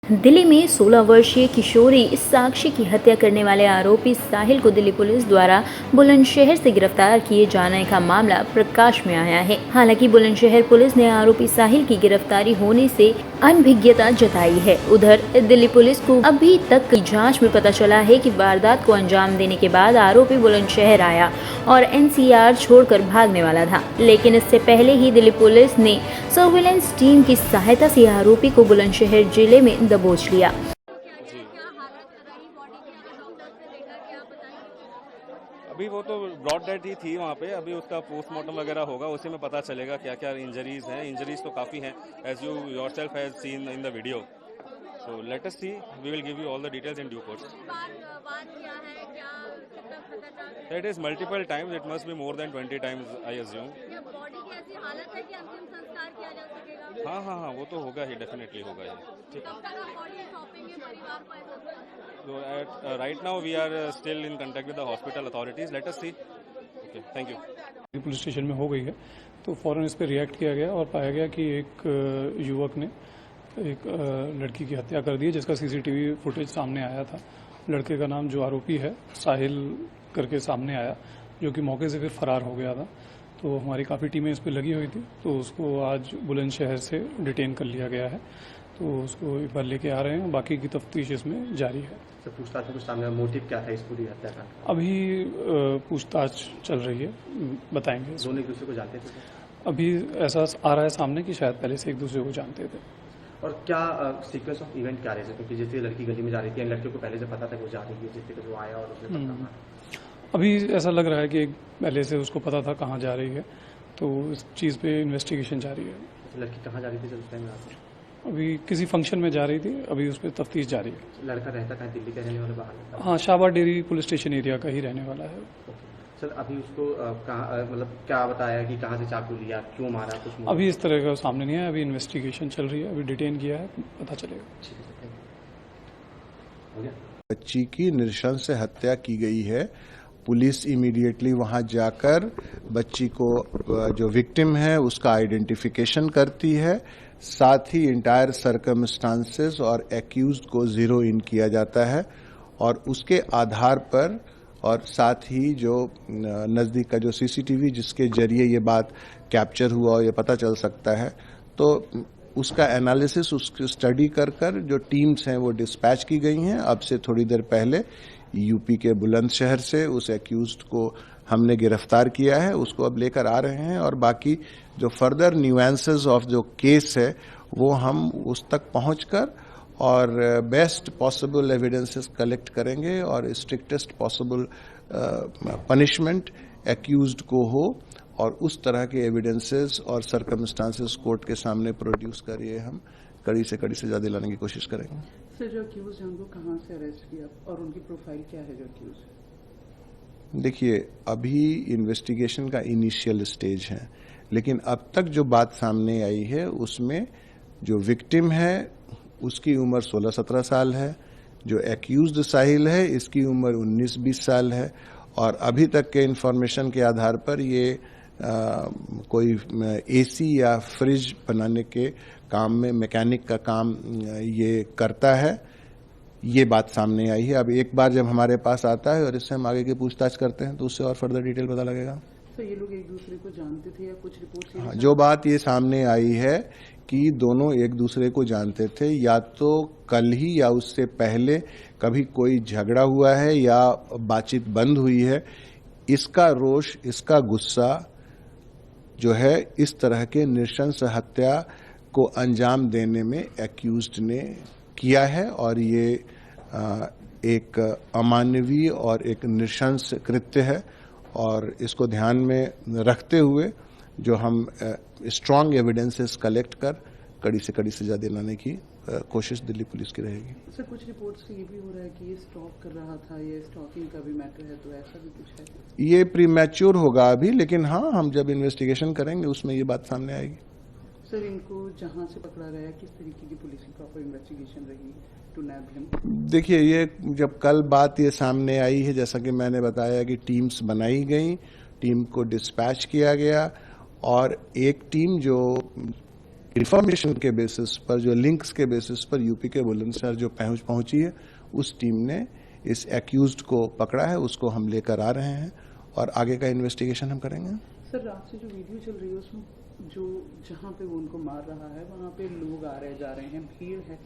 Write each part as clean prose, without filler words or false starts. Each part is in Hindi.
दिल्ली में 16 वर्षीय किशोरी साक्षी की हत्या करने वाले आरोपी साहिल को दिल्ली पुलिस द्वारा बुलंदशहर से गिरफ्तार किए जाने का मामला प्रकाश में आया है। हालांकि बुलंदशहर पुलिस ने आरोपी साहिल की गिरफ्तारी होने से अनभिज्ञता जताई है। उधर दिल्ली पुलिस को अभी तक की जांच में पता चला है कि वारदात को अंजाम देने के बाद आरोपी बुलंदशहर आया और एनसीआर छोड़कर भागने वाला था, लेकिन इससे पहले ही दिल्ली पुलिस ने सर्विलांस टीम की सहायता से आरोपी को बुलंदशहर जिले में दबोच लिया। अभी वो तो ब्रॉड डेड ही थी वहाँ पे। अभी उसका पोस्टमार्टम वगैरह होगा, उसी में पता चलेगा क्या क्या इंजरीज हैं। इंजरीज तो काफ़ी हैं, as you yourself has seen in the video. So let us see, we will give you all the details in due course. It is multiple times, it must be more than 20 times I assume. हाँ, वो तो होगा ही, डेफिनेटली होगा ही। ठीक है, right now we are still in contact with the hospital authorities. Let us see. Okay, thank you. Police station में हो गई है तो फौरन इस पर रिएक्ट किया गया और पाया गया कि एक युवक ने एक लड़की की हत्या कर दी है, जिसका सीसीटीवी फुटेज सामने आया था। लड़के का नाम जो आरोपी है साहिल करके सामने आया, जो कि मौके से फिर फरार हो गया था। तो हमारी काफ़ी टीमें इस पर लगी हुई थी, तो उसको आज बुलंदशहर से डिटेन कर लिया गया है। तो उसको एक बार लेके आ रहे हैं, बाकी की तफ्तीश इसमें जारी है। सर, पूछताछ में कुछ सामने मोटिव क्या था इस पूरी हत्या का? अभी पूछताछ चल रही है, बताएंगे। दोनों एक दूसरे को जानते थे? अभी ऐसा आ रहा है सामने कि शायद पहले से एक दूसरे को जानते थे। और क्या सीक्वेंस ऑफ इवेंट क्या रहे थे? क्योंकि जिससे लड़की गली में जा रही थी, लड़के को पहले से पता था कि वो जा रही है, जिससे कि वो आया और उसने पकड़ा मारा। अभी ऐसा लग रहा है कि पहले से उसको पता था कहाँ जा रही है, तो इस चीज़ पे इन्वेस्टिगेशन जारी है। तो लड़की कहाँ जा रही थी जब उस टाइम? अभी किसी फंक्शन में जा रही थी, अभी उस पर तफ्तीश जारी है। लड़का रहता कहाँ? दिल्ली का रहने वाला, बाहर? हाँ, Shahbad Dairy police station area का ही रहने वाला है। सर, अभी उसको कहाँ, मतलब क्या बताया कि कहाँ से चाकू लिया, क्यों मारा, कुछ? अभी इस तरह का सामने नहीं है, अभी इन्वेस्टिगेशन चल रही है, अभी डिटेन किया है, पता चलेगा। बच्ची की नृशंस हत्या की गई है। पुलिस इमीडिएटली वहां जाकर बच्ची को, जो विक्टिम है, उसका आइडेंटिफिकेशन करती है। साथ ही इंटायर सर्कमस्टांसेस और एक्यूज्ड को जीरो इन किया जाता है और उसके आधार पर, और साथ ही जो नज़दीक का जो सीसीटीवी जिसके जरिए ये बात कैप्चर हुआ और ये पता चल सकता है, तो उसका एनालिसिस, उसकी स्टडी कर जो टीम्स हैं वो डिस्पैच की गई हैं। अब से थोड़ी देर पहले यूपी के बुलंदशहर से उस एक्यूज्ड को हमने गिरफ्तार किया है, उसको अब लेकर आ रहे हैं और बाकी जो फर्दर न्यूएंसेस ऑफ जो केस है वो हम उस तक पहुंचकर और बेस्ट पॉसिबल एविडेंसेस कलेक्ट करेंगे और स्ट्रिक्टेस्ट पॉसिबल पनिशमेंट एक्यूज्ड को हो, और उस तरह के एविडेंसेस और सर्कमस्टांसेस कोर्ट के सामने प्रोड्यूस करिए। हम कड़ी से कड़ी सजा दिलाने की कोशिश करेंगे। सर, जो अक्यूज हैं उनको कहाँ से अरेस्ट किया और उनकी प्रोफाइल क्या है जो अक्यूज है? देखिए, अभी इन्वेस्टिगेशन का इनिशियल स्टेज है, लेकिन अब तक जो बात सामने आई है उसमें जो विक्टिम है उसकी उम्र 16-17 साल है, जो एक्यूज्ड साहिल है इसकी उम्र 19-20 साल है, और अभी तक के इन्फॉर्मेशन के आधार पर ये कोई एसी या फ्रिज बनाने के काम में, मैकेनिक का काम ये करता है। ये बात सामने आई है। अब एक बार जब हमारे पास आता है और इससे हम आगे की पूछताछ करते हैं तो उससे और फर्दर डिटेल पता लगेगा। तो ये लोग एक दूसरे को जानते थे या कुछ रिपोर्ट? हाँ, जो बात ये सामने आई है कि दोनों एक दूसरे को जानते थे, या तो कल ही या उससे पहले कभी कोई झगड़ा हुआ है या बातचीत बंद हुई है। इसका रोष, इसका गुस्सा जो है इस तरह के नृशंस हत्या को अंजाम देने में एक्यूज्ड ने किया है, और ये एक अमानवीय और एक नृशंस कृत्य है, और इसको ध्यान में रखते हुए जो हम स्ट्रांग एविडेंसेस कलेक्ट कर कड़ी से कड़ी सजा दिलाने की कोशिश दिल्ली पुलिस की रहेगी। सर, कुछ रिपोर्ट्स से ये भी हो रहा है कि ये स्टॉक कर रहा था, ये स्टॉकिंग का भी मैटर है, तो ऐसा भी कुछ है? ये प्रीमैच्योर होगा अभी, लेकिन हाँ, हम जब इन्वेस्टिगेशन करेंगे उसमें ये बात सामने आएगी। सर, इनको जहां से पकड़ा गया किस तरीके की पुलिस की प्रॉपर इन्वेस्टिगेशन रही टू नैब हिम? देखिए, ये जब कल बात ये सामने आई है, जैसा कि मैंने बताया कि टीम्स बनाई गई, टीम को डिस्पैच किया गया, और एक टीम जो इंफॉर्मेशन के बेसिस पर, जो लिंक्स के बेसिस पर यूपी के बुलंदशहर जो पहुंची है, उस टीम ने इस एक्यूज्ड को पकड़ा है, उसको हम लेकर आ रहे हैं और आगे का इन्वेस्टिगेशन हम करेंगे। सर रात से जो वीडियो चल रही है उसमें जो जहाँ पे वो उनको मार रहा है वहाँ पे लोग आ रहे जा रहे हैं, भीड़ है,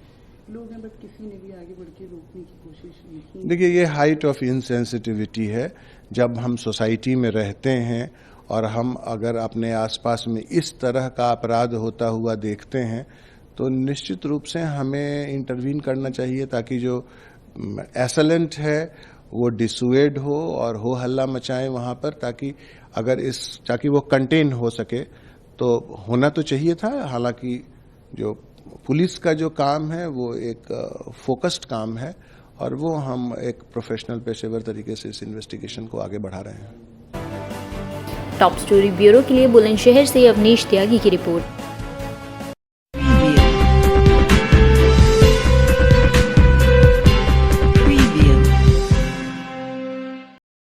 लोग हैं, बट किसी ने भी आगे बढ़ के रोकने की कोशिश नहीं। देखिए, ये हाइट ऑफ इनसेंसिटिविटी है। जब हम सोसाइटी में रहते हैं और हम अगर अपने आसपास में इस तरह का अपराध होता हुआ देखते हैं तो निश्चित रूप से हमें इंटरवीन करना चाहिए, ताकि जो एसलेंट है वो डिसुएड हो और हो हल्ला मचाएं वहां पर, ताकि वो कंटेन हो सके। तो होना तो चाहिए था। हालांकि जो पुलिस का जो काम है वो एक फोकस्ड काम है और वो हम एक प्रोफेशनल पेशेवर तरीके से इस इन्वेस्टिगेशन को आगे बढ़ा रहे हैं। टॉप स्टोरी ब्यूरो के लिए बुलंदशहर से अवनीश त्यागी की रिपोर्ट।